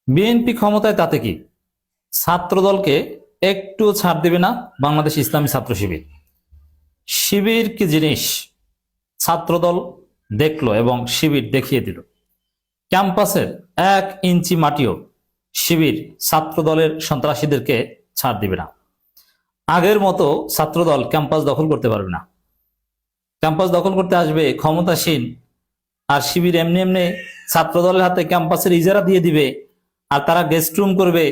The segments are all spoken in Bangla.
বিএনপি ক্ষমতায় তাতে কি? ছাত্রদলকে একটু ছাড় দিবে না বাংলাদেশ ইসলামী ছাত্র শিবির। শিবির কি জিনিস ছাত্রদল দেখলো এবং শিবির দেখিয়ে দিল। ক্যাম্পাসের 1 ইঞ্চি মাটিও শিবির ছাত্রদলের সন্ত্রাসীদেরকে ছাড় দিবে না। আগের মতো ছাত্রদল ক্যাম্পাস দখল করতে পারবে না। ক্যাম্পাস দখল করতে আসবে ক্ষমতাসীন, আর শিবির এমনি এমনি ছাত্রদলের হাতে ক্যাম্পাসের ইজারা দিয়ে দিবে, আর তারা গেস্ট রুম করবে,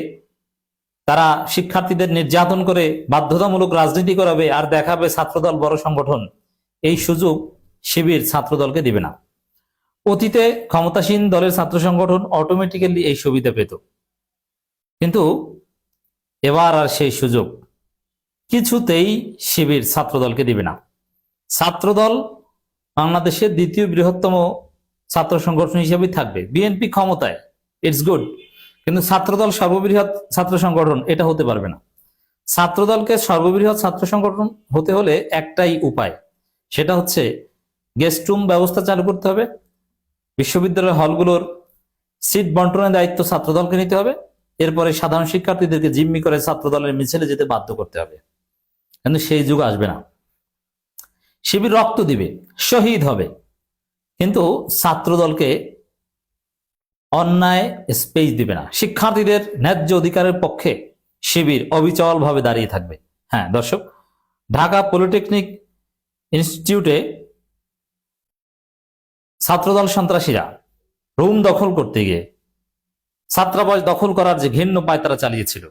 তারা শিক্ষার্থীদের নির্যাতন করে বাধ্যতামূলক রাজনীতি করাবে, আর দেখাবে ছাত্রদল বড় সংগঠন। এই সুযোগ শিবির ছাত্রদলকে দিবে না। অতীতে ক্ষমতাসীন দলের ছাত্র সংগঠন অটোমেটিক্যালি এই সুবিধা পেত, কিন্তু এবার আর সেই সুযোগ কিছুতেই শিবির ছাত্রদলকে দিবে না। ছাত্রদল বাংলাদেশের দ্বিতীয় বৃহত্তম ছাত্র সংগঠন হিসেবে থাকবে। বিএনপি ক্ষমতায়, ইটস গুড, কিন্তু ছাত্রদল সর্ববৃহৎ ছাত্র সংগঠন এটা হতে পারবে না। ছাত্রদলকে সর্ববৃহৎ ছাত্র সংগঠন হতে হলে একটাই উপায়, সেটা হচ্ছে গেস্ট রুম ব্যবস্থা চালু করতে হবে, বিশ্ববিদ্যালয় হলগুলোর সিট বন্টনের দায়িত্ব ছাত্রদলকে নিতে হবে, এরপরে সাধারণ শিক্ষার্থীদেরকে জিম্মি করে ছাত্রদলের মিছিলে যেতে বাধ্য করতে হবে। কিন্তু সেই যুগ আসবে না। শিবির রক্ত দিবে, শহীদ হবে, কিন্তু ছাত্রদলকে অন্যায় স্পেস দিবে না। শিক্ষার্থীদের ন্যায্য অধিকারের পক্ষে শিবির অবিচল ভাবে দাঁড়িয়ে থাকবে। হ্যাঁ দর্শক, ঢাকা পলিটেকনিক ইনস্টিটিউটে ছাত্রদল সন্ত্রাসীরা রুম দখল করতে গিয়ে ছাত্রাবাস দখল করার যে ঘৃণ্য পায়তারা চালিয়েছিল,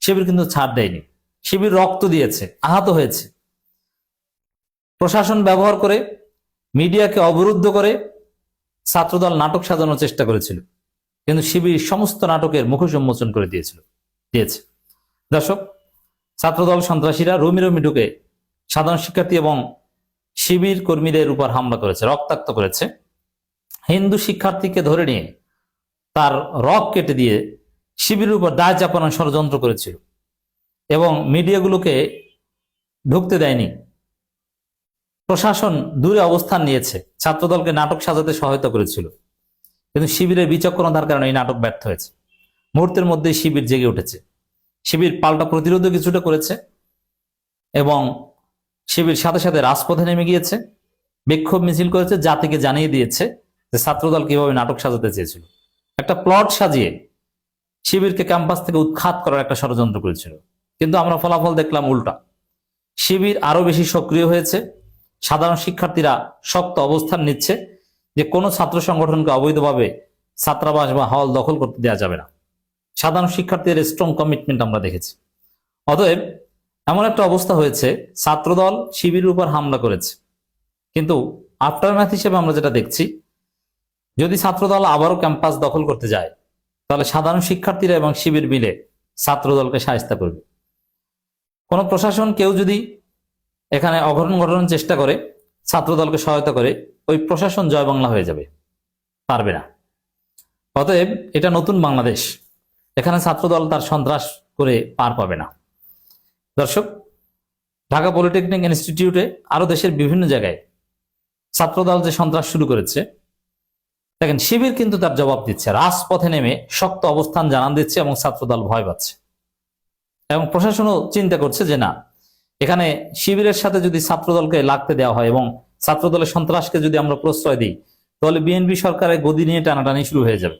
শিবির কিন্তু ছাড় দেয়নি। শিবির রক্ত দিয়েছে, আহত হয়েছে। প্রশাসন ব্যবহার করে, মিডিয়াকে অবরুদ্ধ করে ছাত্রদল নাটক সাজানোর চেষ্টা করেছিল, কিন্তু শিবির সমস্ত নাটকের মুখোশ উন্মোচন করে দিয়েছে। দর্শক, ছাত্রদল সন্ত্রাসীরা রুমি রুমি ঢুকে সাধারণ শিক্ষার্থী এবং শিবির কর্মীদের উপর হামলা করেছে, রক্তাক্ত করেছে। হিন্দু শিক্ষার্থীকে ধরে নিয়ে তার রক কেটে দিয়ে শিবিরের উপর দায় চাপানোর ষড়যন্ত্র করেছিল এবং মিডিয়াগুলোকে ঢুকতে দেয়নি। প্রশাসন দূরে অবস্থান নিয়েছে, ছাত্রদলকে নাটক সাজাতে সহায়তা করেছিল, কিন্তু শিবিরের বিচক্ষণতার কারণে এই নাটক ব্যর্থ হয়েছে। মুহূর্তের মধ্যে শিবির জেগে উঠেছে। শিবির পাল্টা প্রতিরোধও কিছুটা করেছে এবং শিবির সাথে সাথে রাজপথে নেমে গিয়েছে, বিক্ষোভ মিছিল করেছে, জাতিকে জানিয়ে দিয়েছে যে ছাত্রদল কিভাবে নাটক সাজাতে চেয়েছিল। একটা প্লট সাজিয়ে শিবিরকে ক্যাম্পাস থেকে উৎখাত করার একটা ষড়যন্ত্র করেছিল, কিন্তু আমরা ফলাফল দেখলাম উল্টা। শিবির আরো বেশি সক্রিয় হয়েছে। সাধারণ শিক্ষার্থীরা শক্ত অবস্থান নিচ্ছে যে কোনো ছাত্র সংগঠনকে অবৈধভাবে ছাত্রাবাস বা হল দখল করতে দেওয়া যাবে না। সাধারণ শিক্ষার্থীদের স্ট্রং কমিটমেন্ট আমরা দেখেছি। অতএব এমন একটা অবস্থা হয়েছে, ছাত্রদল শিবিরের উপর হামলা করেছে, কিন্তু আফটারম্যাথ হিসেবে আমরা যেটা দেখছি, যদি ছাত্রদল আবারও ক্যাম্পাস দখল করতে যায়, তাহলে সাধারণ শিক্ষার্থীরা এবং শিবির মিলে ছাত্রদলকে সাহায্য করবে। কোন প্রশাসন কেউ যদি এখানে অঘটন ঘটানোর চেষ্টা করে, ছাত্রদলকে সহায়তা করে, ওই প্রশাসন জয় বাংলা হয়ে যাবে, পারবে না। অতএব এটা নতুন বাংলাদেশ, এখানে ছাত্রদল তার সন্ত্রাস করে পার পাবে না। দর্শক, ঢাকা পলিটেকনিক ইনস্টিটিউটে আরো দেশের বিভিন্ন জায়গায় ছাত্রদল যে সন্ত্রাস শুরু করেছে, দেখেন শিবির কিন্তু তার জবাব দিচ্ছে, রাজপথে নেমে শক্ত অবস্থান জানান দিচ্ছে এবং ছাত্রদল ভয় পাচ্ছে। এবং প্রশাসনও চিন্তা করছে যে না, এখানে শিবিরের সাথে যদি ছাত্রদলকে লাগতে দেওয়া হয় এবং ছাত্রদলের সন্ত্রাসকে যদি আমরা প্রশ্রয় দিই, তাহলে বিএনপি সরকারের গদি নিয়ে টানাটানি শুরু হয়ে যাবে।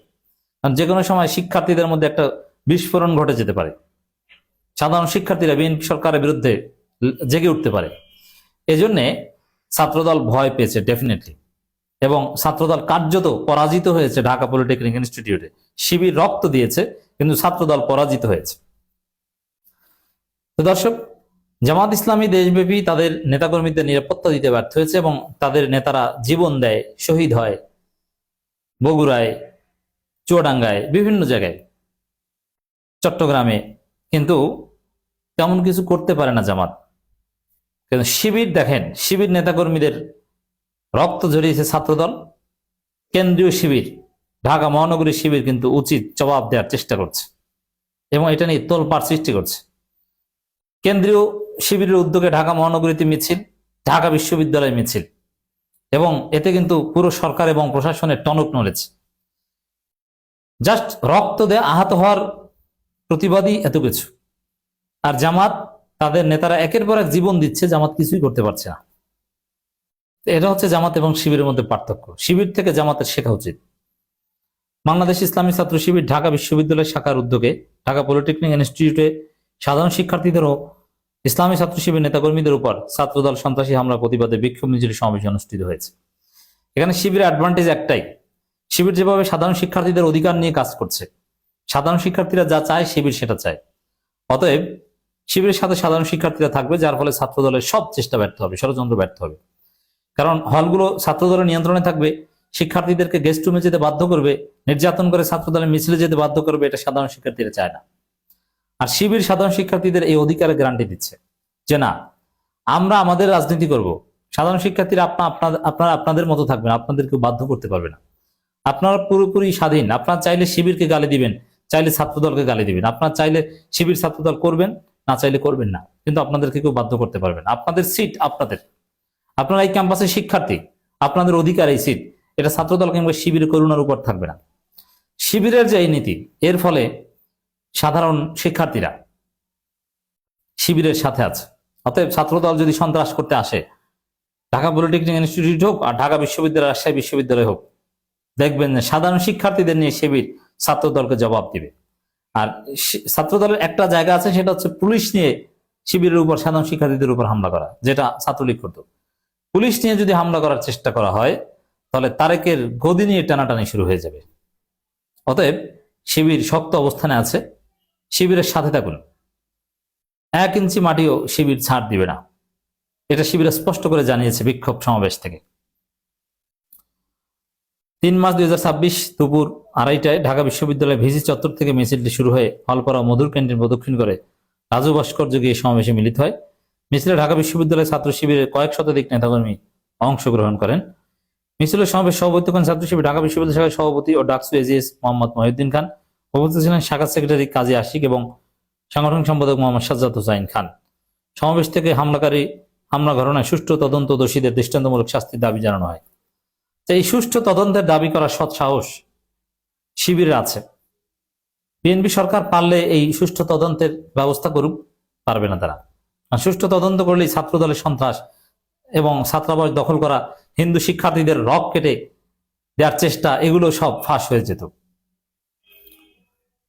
কারণ যে কোনো সময় শিক্ষার্থীদের মধ্যে একটা বিস্ফোরণ ঘটে যেতে পারে, সাধারণ শিক্ষার্থীরা বিএনপি সরকারের বিরুদ্ধে জেগে উঠতে পারে। এজন্যে ছাত্রদল ভয় পেয়েছে ডেফিনেটলি, এবং ছাত্রদল কার্যত পরাজিত হয়েছে। ঢাকা পলিটেকনিক ইনস্টিটিউটে শিবির রক্ত দিয়েছে, কিন্তু ছাত্রদল পরাজিত হয়েছে। তো দর্শক, জামাত ইসলামী দেশব্যাপী তাদের নেতাকর্মীদের নিরাপত্তা দিতে ব্যর্থ হয়েছে এবং তাদের নেতারা জীবন দেয়, শহীদ হয় বগুড়ায়, চুয়াডাঙ্গায়, বিভিন্ন জায়গায়, চট্টগ্রামে, কিন্তু তেমন কিছু করতে পারে না জামাত। কিন্তু শিবির দেখেন, শিবির নেতাকর্মীদের রক্ত ঝরিয়েছে ছাত্রদল। কেন্দ্রীয় শিবির, ঢাকা মহানগরী শিবির কিন্তু উচিত জবাব দেওয়ার চেষ্টা করছে এবং এটা নিয়ে তোলপাড় সৃষ্টি করছে। কেন্দ্রীয় শিবিরের উদ্যোগে ঢাকা মহানগরীতে মিছিল, ঢাকা বিশ্ববিদ্যালয় মিছিল, এবং এতে কিন্তু পুরো সরকার এবং প্রশাসনের টনক নড়েছে। জাস্ট রক্ত দিয়ে আহত হওয়ার প্রতিবাদী এত কিছু। আর জামাত, তাদের নেতারা একের পর এক জীবন দিচ্ছে, জামাত কিছুই করতে পারছে না। এটা হচ্ছে জামাত এবং শিবিরের মধ্যে পার্থক্য। শিবির থেকে জামাতের শেখা উচিত। বাংলাদেশ ইসলামী ছাত্র শিবির ঢাকা বিশ্ববিদ্যালয় শাখার উদ্যোগে ঢাকা পলিটেকনিক ইনস্টিটিউটে সাধারণ শিক্ষার্থীদের ও ইসলামী ছাত্র শিবির নেতাকর্মীদের উপর ছাত্রদল সন্ত্রাসী হামলার প্রতিবাদে বিক্ষোভ মিছিল সমাবেশ অনুষ্ঠিত হয়েছে। এখানে শিবিরের অ্যাডভান্টেজ একটাই, শিবির যেভাবে সাধারণ শিক্ষার্থীদের অধিকার নিয়ে কাজ করছে, সাধারণ শিক্ষার্থীরা যা চায় শিবির সেটা চায়। অতএব শিবিরের সাথে সাধারণ শিক্ষার্থীরা থাকবে, যার ফলে ছাত্রদলের সব চেষ্টা ব্যর্থ হবে, ষড়যন্ত্র ব্যর্থ হবে। কারণ হলগুলো ছাত্রদলের নিয়ন্ত্রণে থাকবে, শিক্ষার্থীদেরকে গেস্ট রুমে যেতে বাধ্য করবে, নির্যাতন করে ছাত্রদলের মিছিলে যেতে বাধ্য করবে, এটা সাধারণ শিক্ষার্থীরা চায় না। আর শিবির সাধারণ শিক্ষার্থীদের এই অধিকারের গ্যারান্টি দিচ্ছে যে না, আমরা আমাদের রাজনীতি করব, সাধারণ শিক্ষার্থীরা আপনারা আপনাদের মতো থাকবেন, আপনাদেরকে বাধ্য করতে পারবে না। আপনারা পুরোপুরি স্বাধীন, আপনারা চাইলে শিবিরকে গালি দিবেন, চাইলে ছাত্রদলকে গালি দিবেন, আপনারা চাইলে শিবির ছাত্রদল করবেন, না চাইলে করবেন না, কিন্তু আপনাদেরকে কেউ বাধ্য করতে পারবেন না। আপনাদের সিট আপনাদের, আপনারা এই ক্যাম্পাসের শিক্ষার্থী, আপনাদের অধিকার এই সিট, এটা ছাত্রদল কিংবা শিবির করুণার উপর থাকবে না। শিবিরের যে এই নীতি, এর ফলে সাধারণ শিক্ষার্থীরা শিবিরের সাথে আছে। অতএব ছাত্রদল যদি সন্ত্রাস করতে আসে, ঢাকা পলিটেকনিক ইনস্টিটিউট হোক আর ঢাকা বিশ্ববিদ্যালয়, রাজশাহী বিশ্ববিদ্যালয় হোক, দেখবেন যে সাধারণ শিক্ষার্থীদের নিয়ে শিবির ছাত্রদলকে জবাব দিবে। আর ছাত্রদলের একটা জায়গা আছে, সেটা হচ্ছে পুলিশ নিয়ে শিবিরের উপর, সাধারণ শিক্ষার্থীদের উপর হামলা করা, যেটা ছাত্রলীগ করতো। পুলিশ নিয়ে যদি হামলা করার চেষ্টা করা হয়, তাহলে তারেকের গদি নিয়ে টানাটানি শুরু হয়ে যাবে। অতএব শিবির শক্ত অবস্থানে আছে, শিবিরের সাথে থাকুন, 1 ইঞ্চি মাটিও শিবির ছাড় দিবে না, এটা শিবির স্পষ্ট করে জানিয়েছে বিক্ষোভ সমাবেশ থেকে। 3 মার্চ 2026 দুপুর 2:30টায় ঢাকা বিশ্ববিদ্যালয়ের ভিসি চত্বর থেকে মিছিলটি শুরু হয়ে হলপাড়া মধুর ক্যান্টিন প্রদক্ষিণ করে রাজু ভাস্কর্য গিয়ে সমাবেশে মিলিত হয়। মিছিলে ঢাকা বিশ্ববিদ্যালয়ের ছাত্র শিবিরের কয়েক শতাধিক নেতাকর্মী অংশগ্রহণ করেন। মিছিলের সমাবেশ সভাপতিত্ব করেন ছাত্র শিবির ঢাকা বিশ্ববিদ্যালয় শাখার সভাপতি ও ডাকসু এজিএস মোহাম্মদ মহিউদ্দিন খান। উপস্থিত ছিলেন শাখা সেক্রেটারি কাজী আশিক এবং সাংগঠনিক সম্পাদক মোহাম্মদ সাজ্জাদ হোসাইন খান। সমাবেশ থেকে হামলা ঘটনায় সুষ্ঠু তদন্ত, দোষীদের দৃষ্টান্তমূলক শাস্তির দাবি জানানো হয়। এই সুষ্ঠু তদন্তের দাবি করার সৎ সাহস শিবিরের আছে। বিএনপি সরকার পারলে এই সুষ্ঠু তদন্তের ব্যবস্থা করুক, পারবে না তারা। আর সুষ্ঠু তদন্ত করলেই ছাত্রদলের সন্ত্রাস এবং ছাত্রাবাস দখল করা, হিন্দু শিক্ষার্থীদের রক কেটে দেওয়ার চেষ্টা, এগুলো সব ফাঁস হয়ে যেত।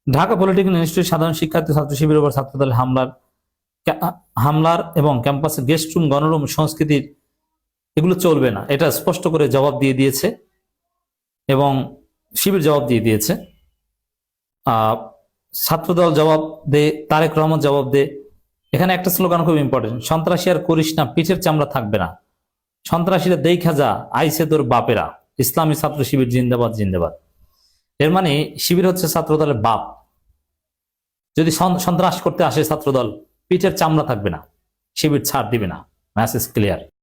ঢাকা পলিটেকনিক ইনস্টিটিউট সাধারণ শিক্ষার্থী ছাত্র শিবিরের উপর ছাত্রদলের হামলার এবং ক্যাম্পাসে গেস্ট রুম, গণরুম সংস্কৃতির এগুলো চলবে না, এটা স্পষ্ট করে জবাব দিয়ে দিয়েছে এবং শিবির জবাব দিয়ে দিয়েছে। ছাত্রদল জবাব দে, তারেক রহমান জবাব দে। এখানে একটা স্লোগান খুব ইম্পর্টেন্ট, সন্ত্রাসী আর করিস না, পিঠের চামড়া থাকবে না, সন্ত্রাসীরা দেখা যা, আইসে তোর বাপেরা, ইসলামী ছাত্র শিবির জিন্দাবাদ জিন্দাবাদ। এর মানে শিবির হচ্ছে ছাত্রদলের বাপ। যদি সন্ত্রাস করতে আসে ছাত্রদল, পিঠের চামড়া থাকবে না, শিবির ছাড় দিবে না। Message clear.